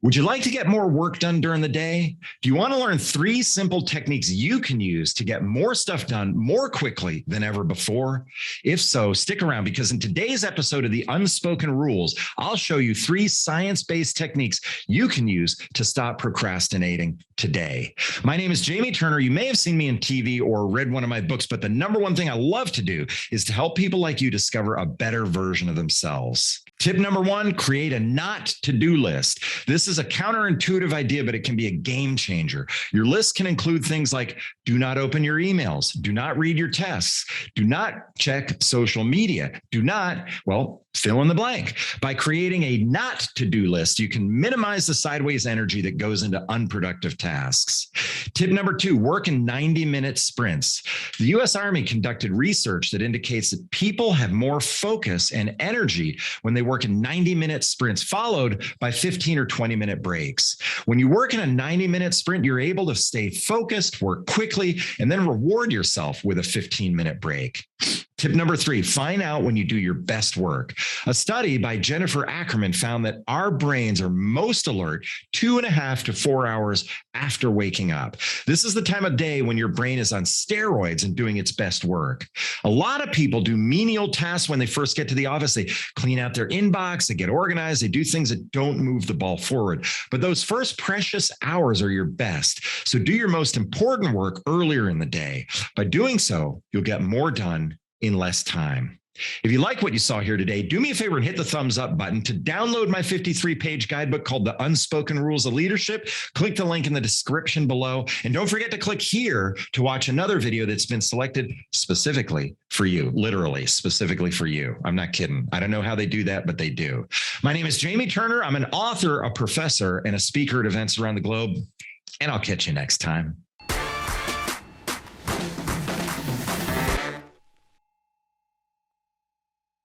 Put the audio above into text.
Would you like to get more work done during the day? Do you want to learn 3 simple techniques you can use to get more stuff done more quickly than ever before? If so, stick around because in today's episode of the Unspoken Rules, I'll show you 3 science-based techniques you can use to stop procrastinating today. My name is Jamie Turner. You may have seen me in TV or read one of my books, but the number one thing I love to do is to help people like you discover a better version of themselves. Tip number 1, create a not to-do list. This is a counterintuitive idea, but it can be a game changer. Your list can include things like do not open your emails, do not read your tests, do not check social media, do not, fill in the blank. By creating a not to-do list, you can minimize the sideways energy that goes into unproductive tasks. Tip number 2, work in 90-minute sprints. The U.S. Army conducted research that indicates that people have more focus and energy when they work in 90-minute sprints, followed by 15 or 20-minute breaks. When you work in a 90-minute sprint, you're able to stay focused, work quickly, and then reward yourself with a 15-minute break. Tip number 3, find out when you do your best work. A study by Jennifer Ackerman found that our brains are most alert 2.5 to 4 hours after waking up. This is the time of day when your brain is on steroids and doing its best work. A lot of people do menial tasks when they first get to the office. They clean out their inbox, they get organized, they do things that don't move the ball forward. But those first precious hours are your best. So do your most important work earlier in the day. By doing so, you'll get more done in less time. If you like what you saw here today, do me a favor and hit the thumbs up button. To download my 53-page guidebook called The Unspoken Rules of Leadership, click the link in the description below. And don't forget to click here to watch another video that's been selected specifically for you, literally specifically for you. I'm not kidding. I don't know how they do that, but they do. My name is Jamie Turner. I'm an author, a professor, and a speaker at events around the globe. And I'll catch you next time.